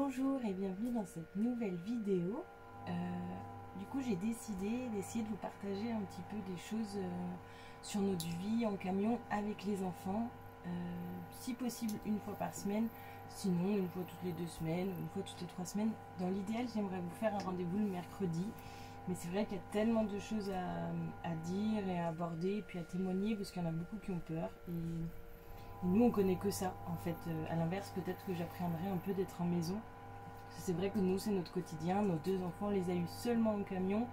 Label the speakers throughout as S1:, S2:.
S1: Bonjour et bienvenue dans cette nouvelle vidéo. Du coup j'ai décidé d'essayer de vous partager un petit peu des choses sur notre vie en camion avec les enfants, si possible une fois par semaine, sinon une fois toutes les 2 semaines, une fois toutes les 3 semaines. Dans l'idéal j'aimerais vous faire un rendez-vous le mercredi, mais c'est vrai qu'il y a tellement de choses à dire et à aborder et puis à témoigner parce qu'il y en a beaucoup qui ont peur et nous on connaît que ça en fait. À l'inverse, peut-être que j'appréhenderais un peu d'être en maison. C'est vrai que nous c'est notre quotidien, nos 2 enfants on les a eu seulement en camion.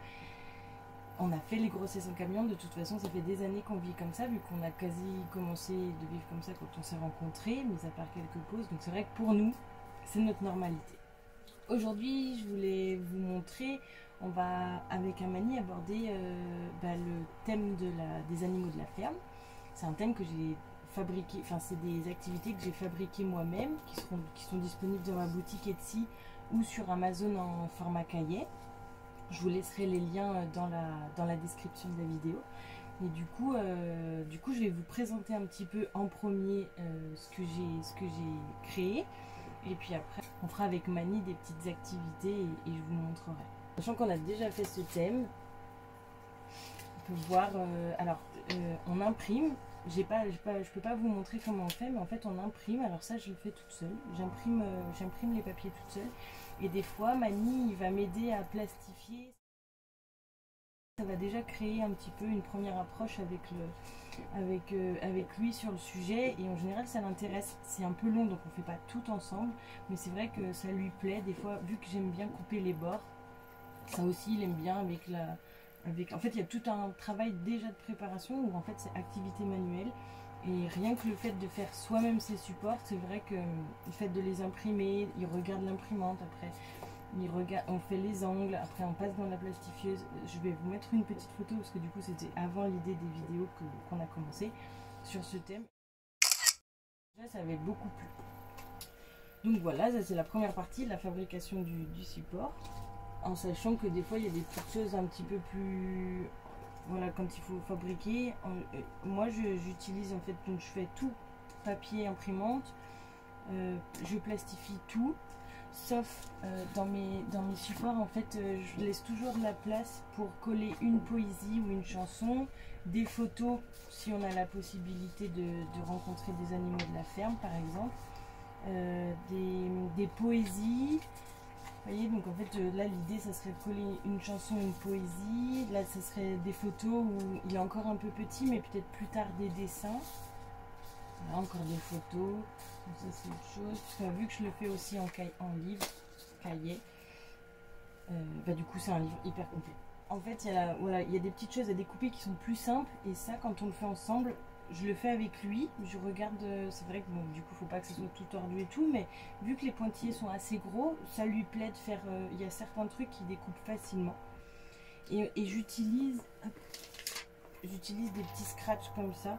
S1: On a fait les grossesses en camion, de toute façon ça fait des années qu'on vit comme ça, vu qu'on a quasi commencé de vivre comme ça quand on s'est rencontrés, mis à part quelques pauses, donc c'est vrai que pour nous c'est notre normalité. Aujourd'hui je voulais vous montrer, on va avec Amani aborder le thème des animaux de la ferme. C'est un thème que j'ai fabriqué, enfin c'est des activités que j'ai fabriquées moi-même, qui sont disponibles dans ma boutique Etsy ou sur Amazon en format cahier. Je vous laisserai les liens dans la description de la vidéo. Et du coup je vais vous présenter un petit peu en premier ce que j'ai créé. Et puis après, on fera avec Mani des petites activités et je vous montrerai. Sachant qu'on a déjà fait ce thème, on peut voir, on imprime. Je peux pas vous montrer comment on fait, mais en fait on imprime. Alors ça je le fais toute seule. J'imprime les papiers toute seule. Et des fois Mani il va m'aider à plastifier. Ça va déjà créer un petit peu une première approche avec lui sur le sujet, et en général ça l'intéresse. C'est un peu long donc on fait pas tout ensemble, mais c'est vrai que ça lui plaît. Des fois, vu que j'aime bien couper les bords, ça aussi il aime bien en fait il y a tout un travail déjà de préparation où en fait c'est activité manuelle, et rien que le fait de faire soi-même ses supports, c'est vrai que le fait de les imprimer, il regarde l'imprimante, après on fait les angles, après on passe dans la plastifieuse. Je vais vous mettre une petite photo parce que du coup c'était avant l'idée des vidéos qu'on a commencé sur ce thème. Là ça avait beaucoup plu. Donc voilà, ça c'est la première partie, la fabrication du support. En sachant que des fois il y a des petites choses un petit peu plus, voilà, quand il faut fabriquer. Moi j'utilise en fait, donc je fais tout papier imprimante, je plastifie tout, sauf dans mes supports en fait, je laisse toujours de la place pour coller une poésie ou une chanson, des photos si on a la possibilité de rencontrer des animaux de la ferme par exemple, des poésies. Vous voyez, donc en fait là l'idée ça serait de coller une chanson, une poésie. Là ça serait des photos où il est encore un peu petit, mais peut-être plus tard des dessins. Là encore des photos. Donc ça c'est autre chose. Parce que vu que je le fais aussi en livre, cahier, du coup c'est un livre hyper complet. En fait il y a des petites choses à découper qui sont plus simples, et ça quand on le fait ensemble, je le fais avec lui, je regarde, c'est vrai que bon, du coup faut pas que ce soit tout tordu et tout, mais vu que les pointillés sont assez gros, ça lui plaît de faire, il y a certains trucs qui découpent facilement, et j'utilise des petits scratchs comme ça,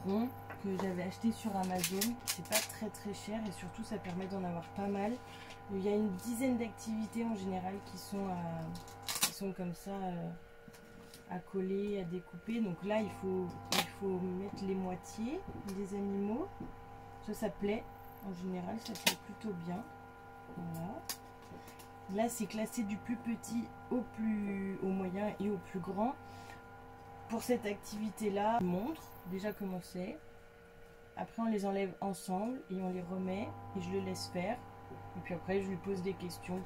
S1: ronds, que j'avais acheté sur Amazon. C'est pas très cher et surtout ça permet d'en avoir pas mal. Il y a une dizaine d'activités en général qui sont comme ça, à coller, à découper. Donc là il faut mettre les moitiés des animaux. Ça plaît, en général ça plaît plutôt bien. Voilà. Là c'est classé du plus petit au moyen et au plus grand. Pour cette activité là, je montre déjà comment c'est. Après on les enlève ensemble et on les remet et je le laisse faire. Et puis après je lui pose des questions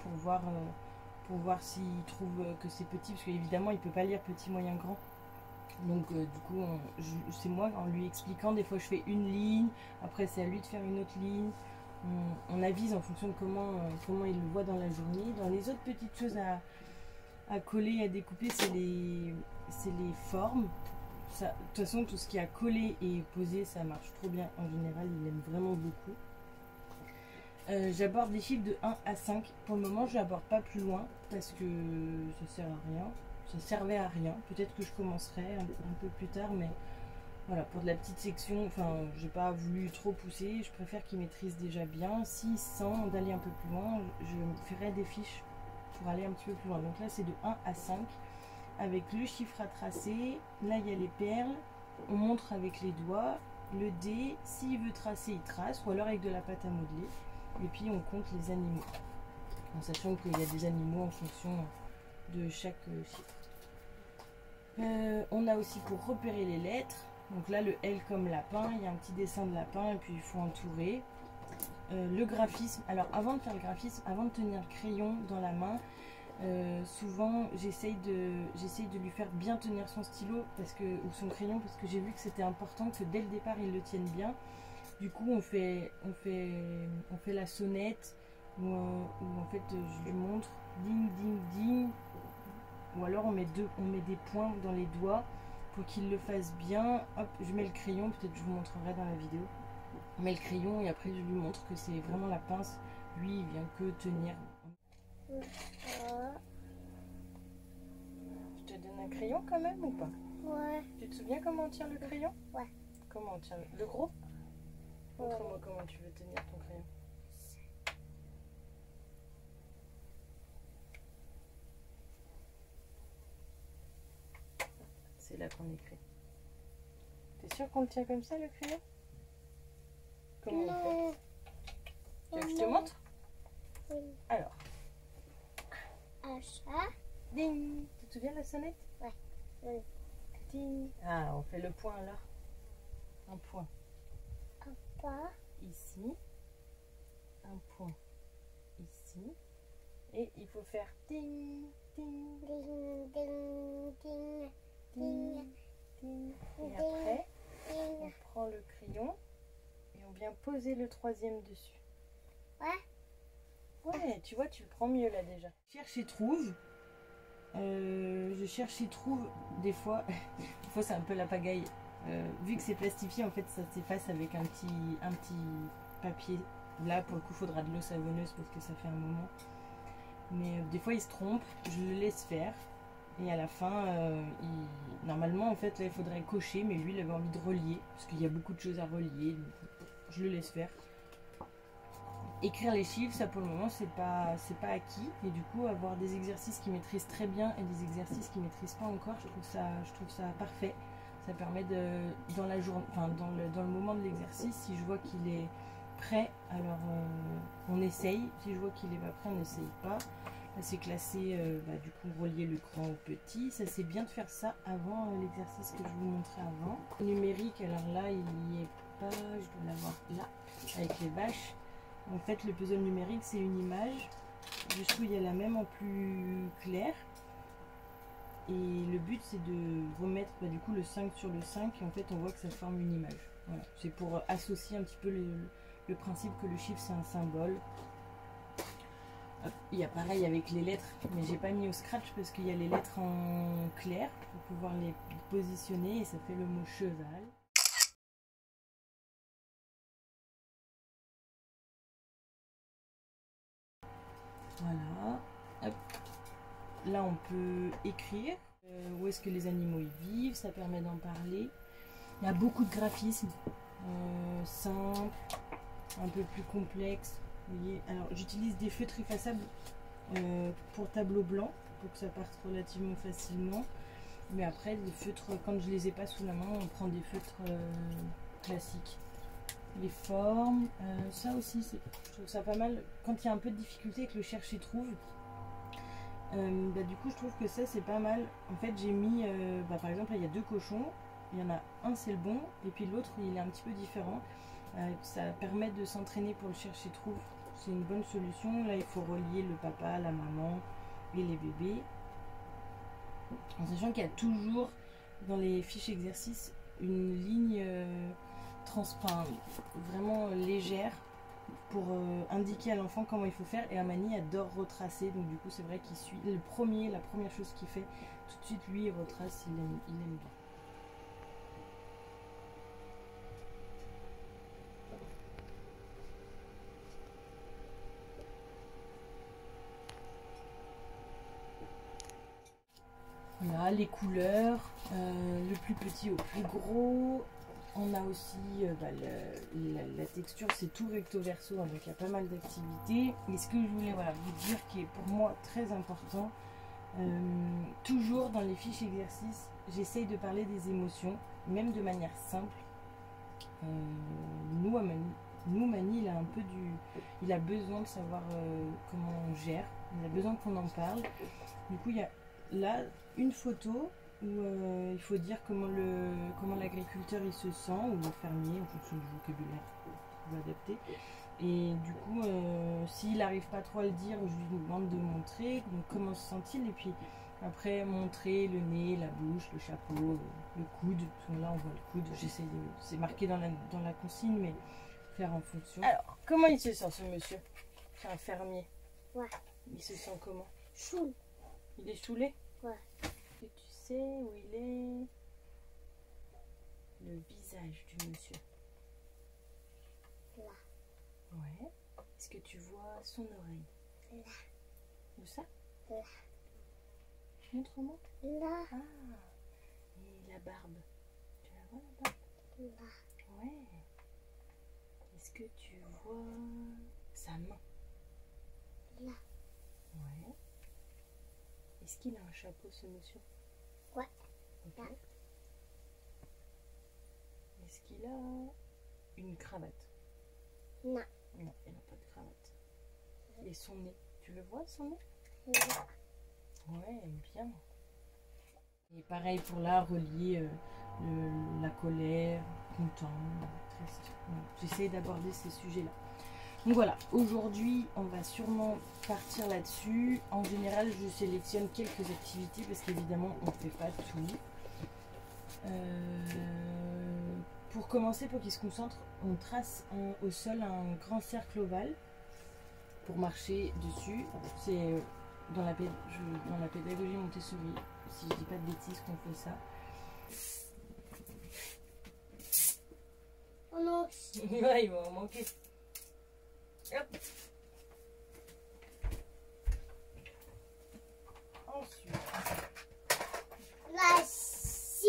S1: pour voir s'il trouve que c'est petit, parce qu'évidemment il peut pas lire petit, moyen, grand. Donc du coup c'est moi en lui expliquant, des fois je fais une ligne, après c'est à lui de faire une autre ligne. On avise en fonction de comment il le voit dans la journée. Dans les autres petites choses à coller, à découper, c'est les formes. Ça, de toute façon tout ce qui est à coller et poser ça marche trop bien en général, il aime vraiment beaucoup. J'aborde les chiffres de 1 à 5. Pour le moment je n'aborde pas plus loin parce que ça sert à rien. Ça servait à rien. Peut-être que je commencerai un peu plus tard, mais voilà, pour de la petite section, enfin j'ai pas voulu trop pousser. Je préfère qu'il maîtrise déjà bien. Si sans d'aller un peu plus loin, je ferai des fiches pour aller un petit peu plus loin. Donc là c'est de 1 à 5 avec le chiffre à tracer. Là il y a les perles, on montre avec les doigts. Le dé, s'il veut tracer il trace, ou alors avec de la pâte à modeler. et puis on compte les animaux, en sachant qu'il y a des animaux en fonction de chaque chiffre. On a aussi pour repérer les lettres, donc là le L comme lapin, il y a un petit dessin de lapin et puis il faut entourer. Le graphisme, alors avant de faire le graphisme, avant de tenir le crayon dans la main, souvent j'essaye de lui faire bien tenir son stylo ou son crayon, parce que j'ai vu que c'était important que dès le départ il le tienne bien. Du coup on fait la sonnette où en fait je lui montre ding ding ding, ou alors on met des points dans les doigts pour qu'il le fasse bien. Hop, je mets le crayon, peut-être je vous montrerai dans la vidéo. Je mets le crayon et après je lui montre que c'est vraiment la pince, lui il vient que tenir. Je te donne un crayon quand même ou pas?
S2: Ouais.
S1: Tu te souviens comment on tient le crayon?
S2: Ouais.
S1: Comment on tient le gros? Montre-moi comment tu veux tenir ton crayon. C'est là qu'on écrit. T'es sûr qu'on le tient comme ça le crayon? Comment on fait? Tu veux que je te montre?
S2: Oui.
S1: Alors.
S2: Achat.
S1: Ding. Tu te souviens de la sonnette?
S2: Ouais. Oui.
S1: Ding. Ah, on fait le point alors. Un point.
S2: Un pas.
S1: Ici. Un point. Ici. Et il faut faire ding, ding,
S2: Ding, ding, ding,
S1: ding, ding. Et après, on prend le crayon et on vient poser le troisième dessus.
S2: Ouais.
S1: Ouais, tu vois, tu le prends mieux là déjà. Cherche et trouve. Je cherche et trouve des fois. Des fois c'est un peu la pagaille. Vu que c'est plastifié, en fait ça s'efface avec un petit papier. Là pour le coup il faudra de l'eau savonneuse parce que ça fait un moment. Mais des fois il se trompe, je le laisse faire. Et à la fin, normalement en fait là il faudrait cocher, mais lui il avait envie de relier. Parce qu'il y a beaucoup de choses à relier. Donc je le laisse faire. Écrire les chiffres, ça pour le moment c'est pas acquis, et du coup avoir des exercices qu'ils maîtrisent très bien et des exercices qu'ils maîtrisent pas encore, je trouve ça parfait. Ça permet dans la journée, enfin dans le moment de l'exercice, si je vois qu'il est prêt, alors on essaye. Si je vois qu'il est pas prêt, on n'essaye pas. Là c'est classé, du coup relier le grand au petit. Ça c'est bien de faire ça avant l'exercice que je vous montrais avant. Le numérique, alors là il n'y est pas, je dois l'avoir là avec les vaches. En fait, le puzzle numérique, c'est une image. Juste où il y a la même en plus clair. Et le but, c'est de remettre du coup le 5 sur le 5. Et en fait, on voit que ça forme une image. Voilà. C'est pour associer un petit peu le principe que le chiffre, c'est un symbole. Hop. Il y a pareil avec les lettres, mais j'ai pas mis au scratch parce qu'il y a les lettres en clair pour pouvoir les positionner. Et ça fait le mot cheval. Voilà. Hop. Là, on peut écrire où est-ce que les animaux y vivent, ça permet d'en parler. Il y a beaucoup de graphismes simples, un peu plus complexes. Vous voyez, alors j'utilise des feutres effaçables pour tableau blanc pour que ça parte relativement facilement. Mais après, les feutres, quand je les ai pas sous la main, on prend des feutres classiques. Les formes, ça aussi, je trouve ça pas mal. Quand il y a un peu de difficulté avec le cherche et trouve, du coup je trouve que ça c'est pas mal. En fait j'ai mis, par exemple là, il y a deux cochons, il y en a un c'est le bon et puis l'autre il est un petit peu différent. Ça permet de s'entraîner pour le cherche et trouve, c'est une bonne solution. Là il faut relier le papa, la maman et les bébés, en sachant qu'il y a toujours dans les fiches exercices une ligne vraiment légère pour indiquer à l'enfant comment il faut faire, et Amani adore retracer, donc du coup c'est vrai qu'il suit la première chose qu'il fait tout de suite, lui il retrace, il aime bien. Voilà les couleurs, le plus petit au plus gros. On a aussi la texture, c'est tout recto verso, donc il y a pas mal d'activités. Et ce que je voulais vous dire, qui est pour moi très important, toujours dans les fiches exercices, j'essaye de parler des émotions, même de manière simple. Nous, Nous, Mani, il a un peu il a besoin de savoir comment on gère. Il a besoin qu'on en parle. Du coup, il y a là une photo où il faut dire comment l'agriculteur il se sent, ou le fermier, en fonction du vocabulaire qu'on va adapter. Et du coup, s'il n'arrive pas trop à le dire, je lui demande de montrer, donc comment se sent-il, et puis après montrer le nez, la bouche, le chapeau, le coude. Parce que là on voit le coude, j'essaie de... C'est marqué dans la consigne, mais faire en fonction. Alors, comment il se sent ce monsieur? C'est un fermier.
S2: Ouais.
S1: Il se sent comment?
S2: Chou.
S1: Il est saoulé?
S2: Ouais.
S1: Et tu sais où il est? Le visage du monsieur.
S2: Là.
S1: Ouais. Est-ce que tu vois son oreille?
S2: Là.
S1: Où ça?
S2: Là.
S1: Montre-moi.
S2: Là.
S1: Ah. Et la barbe. Tu la vois la barbe?
S2: Là.
S1: Ouais. Est-ce que tu vois sa main?
S2: Là.
S1: Ouais. Est-ce qu'il a un chapeau ce monsieur?
S2: Ouais.
S1: Ok.
S2: Là.
S1: Est-ce qu'il a une cravate?
S2: Non.
S1: Non, il n'a pas de cravate. Et son nez, tu le vois son nez?
S2: Là.
S1: Ouais, bien. Et pareil pour là, relier la colère, content, triste. Ouais, j'essaie d'aborder ces sujets-là. Donc voilà, aujourd'hui, on va sûrement partir là-dessus. En général, je sélectionne quelques activités parce qu'évidemment, on ne fait pas tout. Pour commencer, pour qu'il se concentre, on trace au sol un grand cercle ovale pour marcher dessus. C'est dans la pédagogie Montessori, si je dis pas de bêtises, qu'on fait ça.
S2: Oh non.
S1: Ouais, il va en manquer. Hop. Ensuite.
S2: Là, si.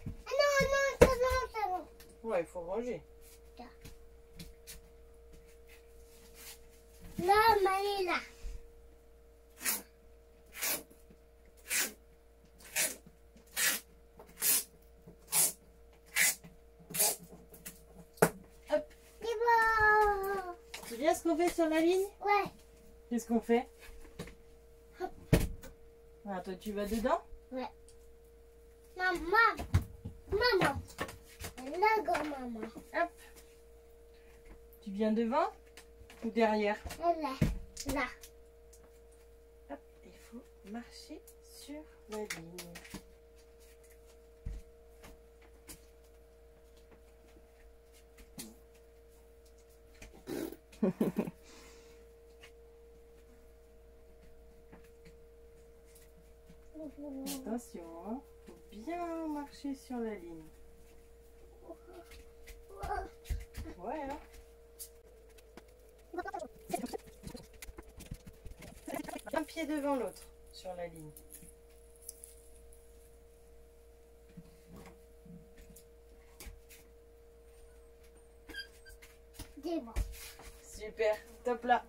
S2: Ah non, non, c'est bon, c'est bon.
S1: Ouais, il faut ranger.
S2: Là, Marie, là.
S1: Hop.
S2: C'est bon.
S1: C'est bien ce qu'on fait sur la ligne?
S2: Ouais.
S1: Qu'est-ce qu'on fait?
S2: Hop.
S1: Ah, toi, tu vas dedans?
S2: Ouais. Maman. Maman. Là, grand-maman.
S1: Hop. Tu viens devant ou derrière?
S2: Là. Là.
S1: Hop, il faut marcher sur la ligne. Attention, hein, faut bien marcher sur la ligne. Ouais, hein. Un pied devant l'autre sur la ligne.
S2: C'est bon.
S1: Super, top là.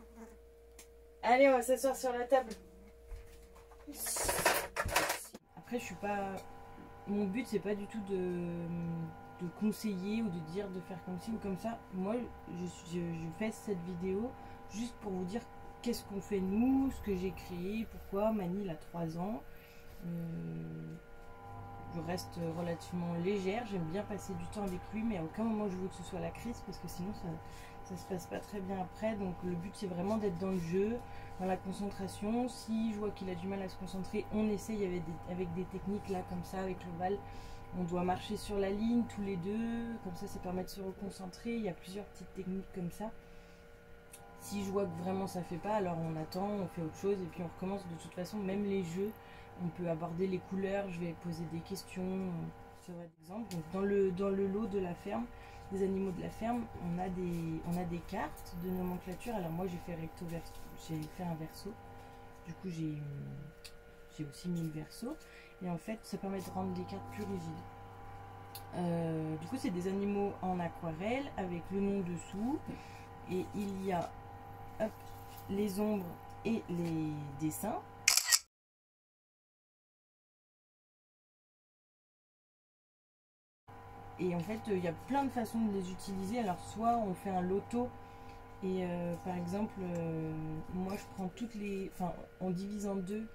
S1: Allez, on va s'asseoir sur la table. Après, je suis pas. Mon but, c'est pas du tout de conseiller ou de dire de faire comme ci ou comme ça. Moi, je fais cette vidéo juste pour vous dire qu'est-ce qu'on fait nous, ce que j'ai créé, pourquoi. Mani, il a 3 ans. Je reste relativement légère. J'aime bien passer du temps avec lui, mais à aucun moment je veux que ce soit la crise parce que sinon ça se passe pas très bien après. Donc le but, c'est vraiment d'être dans le jeu, dans la concentration. Si je vois qu'il a du mal à se concentrer, on essaye avec des techniques là comme ça, avec l'ovale. On doit marcher sur la ligne tous les deux, comme ça permet de se reconcentrer. Il y a plusieurs petites techniques comme ça. Si je vois que vraiment ça fait pas, alors on attend, on fait autre chose et puis on recommence. De toute façon, même les jeux, on peut aborder les couleurs, je vais poser des questions sur l'exemple. Donc dans le lot de la ferme, des animaux de la ferme, on a des cartes de nomenclature. Alors moi j'ai fait recto verso, j'ai fait un verso. Du coup j'ai aussi mis le verso. Et en fait ça permet de rendre les cartes plus rigides. Du coup c'est des animaux en aquarelle avec le nom dessous. Et il y a hop, les ombres et les dessins. Et en fait, il y a plein de façons de les utiliser. Alors, soit on fait un loto. Et par exemple, moi je prends toutes les... Enfin, on divise en deux.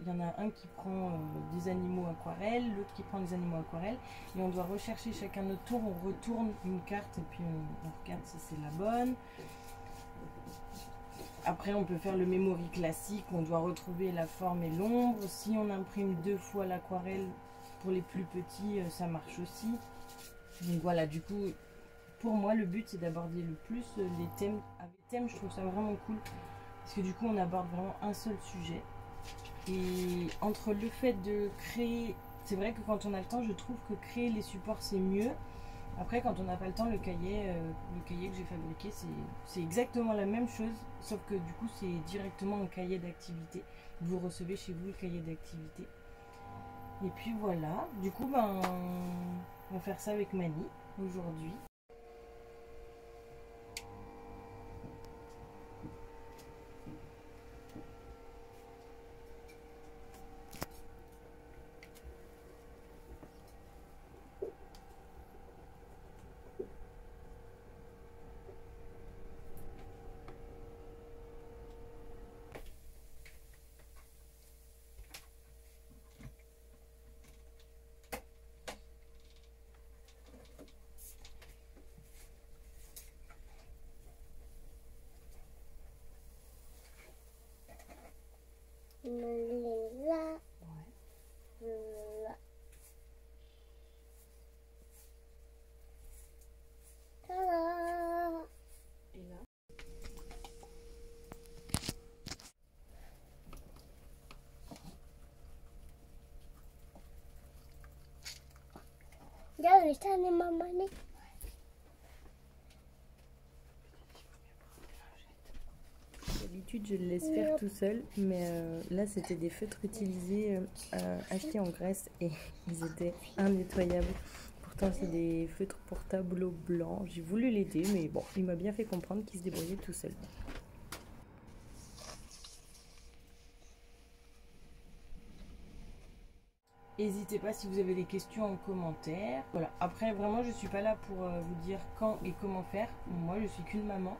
S1: Il y en a un qui prend des animaux aquarelles, l'autre qui prend des animaux aquarelles. Et on doit rechercher chacun notre tour. On retourne une carte et puis on regarde si c'est la bonne. Après, on peut faire le memory classique. On doit retrouver la forme et l'ombre. Si on imprime 2 fois l'aquarelle, pour les plus petits, ça marche aussi. Donc voilà, du coup... Pour moi, le but, c'est d'aborder le plus les thèmes. Avec les thèmes, je trouve ça vraiment cool. Parce que du coup, on aborde vraiment un seul sujet. Et entre le fait de créer... C'est vrai que quand on a le temps, je trouve que créer les supports, c'est mieux. Après, quand on n'a pas le temps, le cahier que j'ai fabriqué, c'est exactement la même chose. Sauf que du coup, c'est directement un cahier d'activité. Vous recevez chez vous le cahier d'activité. Et puis voilà. Du coup, on va faire ça avec Mani aujourd'hui.
S2: Là.
S1: Ouais.
S2: Là. Ta-da.
S1: Et là.
S2: Regarde, je t'en ai maman.
S1: D'habitude, je le laisse faire tout seul, mais là, c'était des feutres utilisés, achetés en Grèce et ils étaient indétoyables. Pourtant, c'est des feutres pour tableau blanc. J'ai voulu l'aider, mais bon, il m'a bien fait comprendre qu'il se débrouillait tout seul. N'hésitez pas si vous avez des questions en commentaire. Voilà. Après, vraiment, je suis pas là pour vous dire quand et comment faire. Moi, je suis qu'une maman.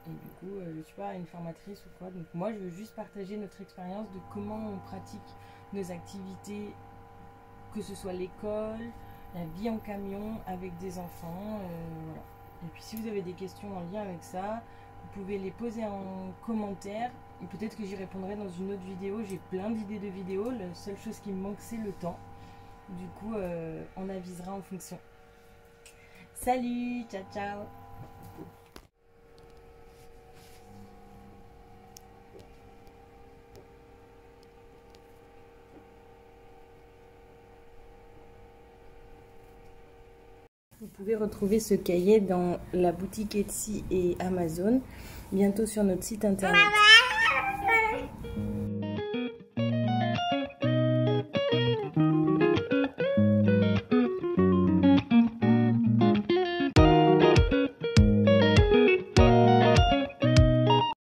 S1: Et du coup, je ne suis pas une formatrice ou quoi. Donc moi, je veux juste partager notre expérience de comment on pratique nos activités, que ce soit l'école, la vie en camion avec des enfants. Voilà. Et puis si vous avez des questions en lien avec ça, vous pouvez les poser en commentaire. Et peut-être que j'y répondrai dans une autre vidéo. J'ai plein d'idées de vidéos. La seule chose qui me manque, c'est le temps. Du coup, on avisera en fonction. Salut, ciao, ciao. Vous pouvez retrouver ce cahier dans la boutique Etsy et Amazon, bientôt sur notre site internet.